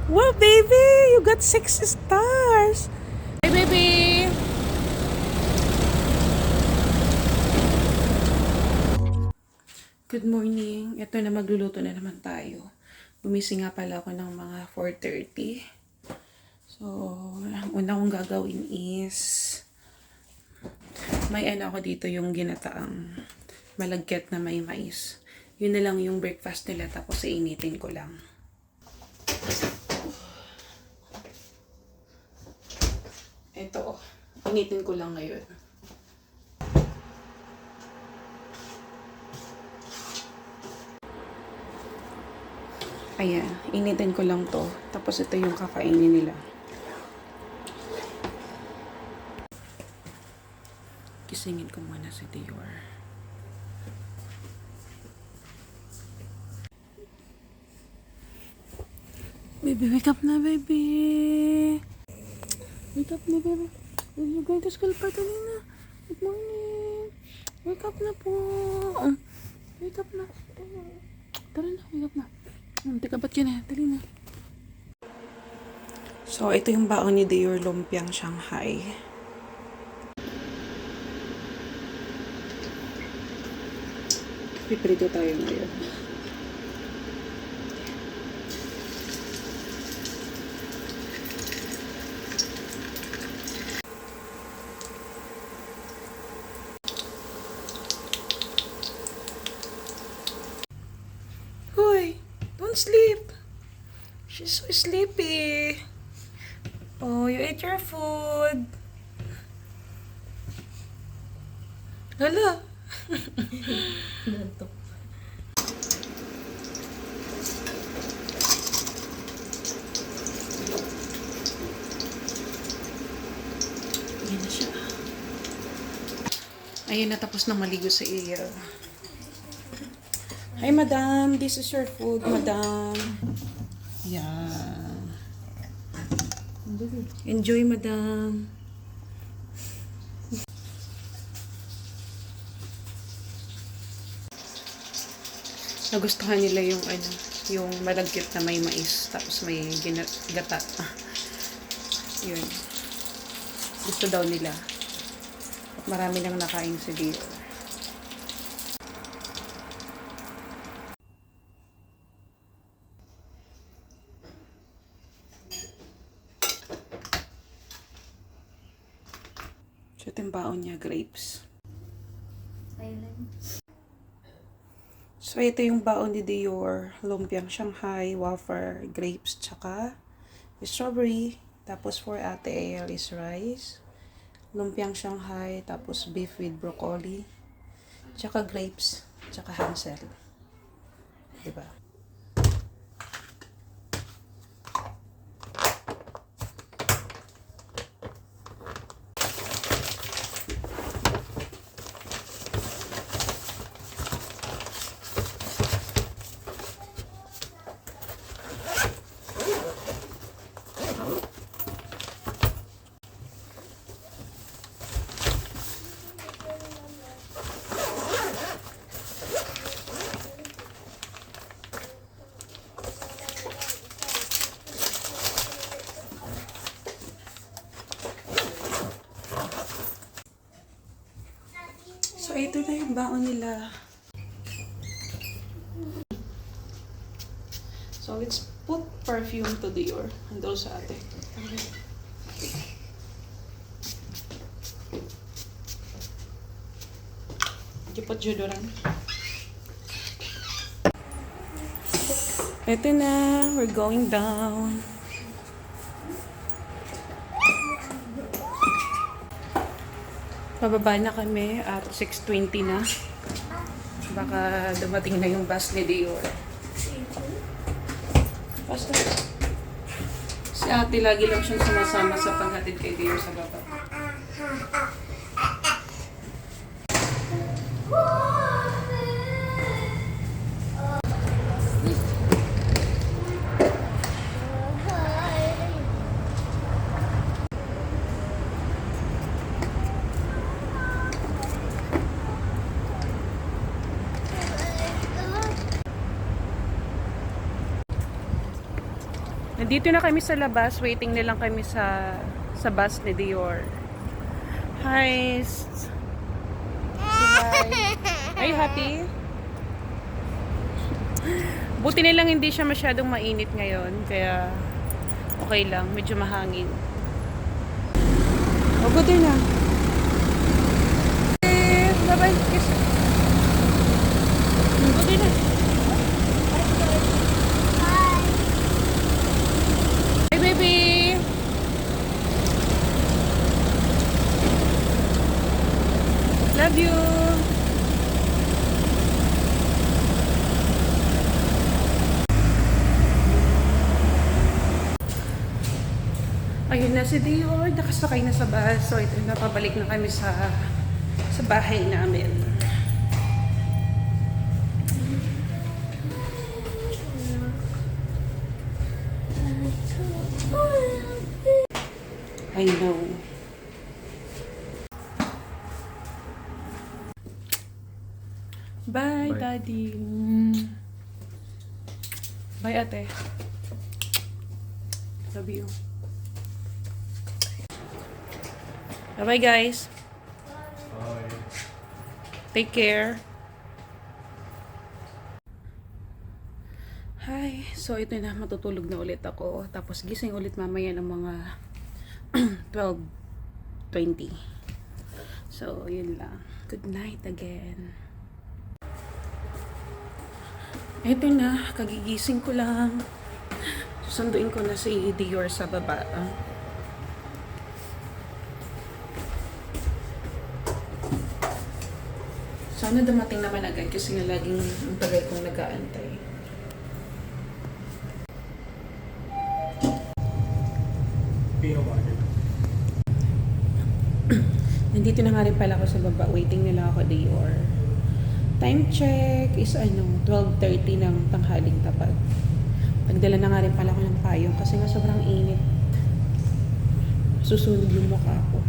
Wow, baby! You got 6 stars! Hey, baby! Good morning. Ito na, magluluto na naman tayo. Gumising nga pala ako ng mga 4:30. So, ang una kong gagawin is may ano ako dito, yung ginataang malagkit na may mais. Yun na lang yung breakfast nila, tapos iinitin ko lang. Ito, initin ko lang ngayon. Ayan, initin ko lang to. Tapos ito yung kakainin nila. Kisingin ko muna si Dior. Baby, wake up na, baby! Wake up na, baby. You're going to school pa, dali na. Good morning. Wake up na po. Wake up na. Tara na, wake up na. Teka, ba't yun eh? Dali na. So, ito yung baon ni Dior, lumpiang Shanghai. Piprito tayo ngayon. Hoy! Don't sleep! She's so sleepy. Oh, you ate your food. Hala. Nantok. Ayan na siya. Ayun na, tapos na maligo sa iyo. Hi, madam. This is your food, madam. Yeah. Enjoy, madam. Nagustuhan nila yung ano, yung malagkit na may mais, tapos may gata. Yun. Gusto daw nila. At marami nang nakain si Dior. So, ito yung baon niya, grapes. So, ito yung baon ni Dior, lumpiang Shanghai, wafer, grapes, tsaka strawberry. Tapos for Ate AL is rice, lumpiang Shanghai, tapos beef with broccoli, tsaka grapes, tsaka Hansel. Diba? So, ito na yung baon nila. So, let's put perfume to Dior. Ando sa ate. You put deodorant. Ito na. We're going down. Pababa na kami at 6:20 na. Baka dumating na yung bus ni Dior. Basta. Si ate lagi lang siyang sumasama sa paghatid kay Dior sa baba. Nandito na kami sa labas. Waiting na lang kami sa bus ni Dior. Hi! Hi! Are you happy? Buti na lang hindi siya masyadong mainit ngayon. Kaya okay lang. Medyo mahangin. O, good na. Bye-bye. Kiss. Good na. Hi, baby. Love you. Ayun na si Dior, nakasakay na sa bus. So ito na, pabalik na kami sa bahay namin. I know. Bye, Daddy. Bye, Ate. Love you. Bye-bye, guys. Bye. Take care. Hi. So, ito na. Matutulog na ulit ako. Tapos, gising ulit mamaya ng mga 12:20. So, yun lang. Good night again. Ito na. Kagigising ko lang. Susunduin ko na si Dior sa baba. Sana dumating naman agad kasi nga laging ang tagal kong nag-aantay. Nandito na nga rin pala ako sa baba. Waiting nila ako, Dior. Time check is 12:30 ng tanghaling tapat. Nagdala na nga rin pala ako ng payong kasi nga sobrang init. Susunog yung mukha ko.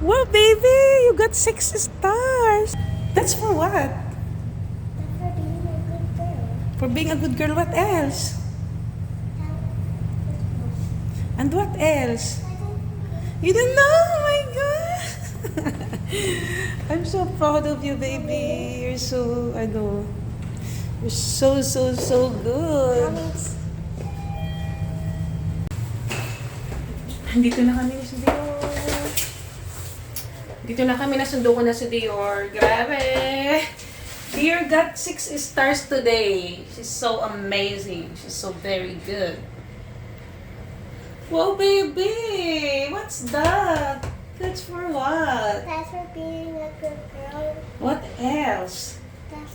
Wow, baby! You got 6 stars! That's for what? For being a good girl. What else? And what else? You don't know? Oh my God! I'm so proud of you, baby. You're so, you're so good. Dito na kami sa Dior. Dito na kami, nasundo ko na si Dior. Grabe! Dior got 6 stars today. She's so amazing. She's so very good. Whoa, baby! What's that? That's for what? That's for being a good girl. What else? That's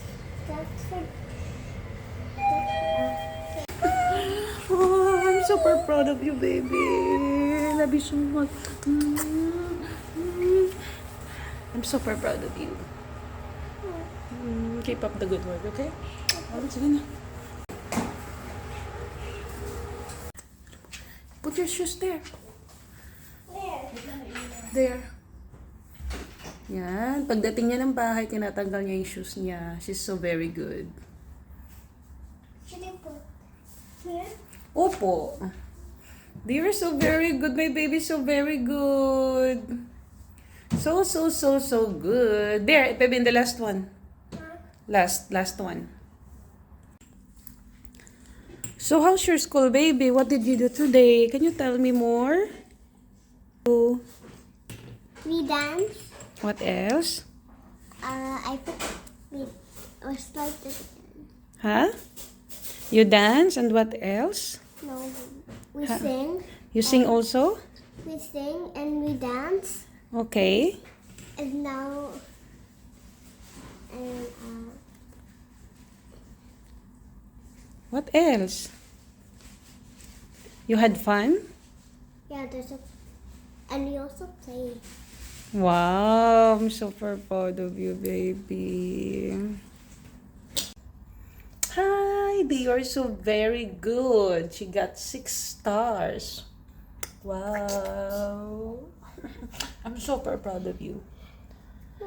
for... Oh, I'm super proud of you, baby. I love you so much. I'm super proud of you. Keep up the good work, okay? Sige na. Put your shoes there. Where? There. Yan. Pagdating niya ng bahay, tinatanggal niya yung shoes niya. She's so very good. Should I put here? Opo. They were so very good. My baby so very good. So good. There, baby, in the last one. Last one. So, how's your school, baby? What did you do today? Can you tell me more? We dance. What else? We was like this. Huh? You dance and what else? No, we sing. You sing also? We sing and we dance. Okay. And now, and What else? You had fun? yeah, and we also play. Wow, I'm super proud of you, baby. Hi, they are so very good. She got 6 stars. Wow. I'm super proud of you.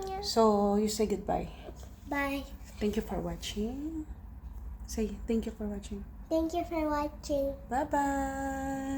Yeah. So, you say goodbye. Bye. Thank you for watching. Say thank you for watching. Thank you for watching. Bye-bye.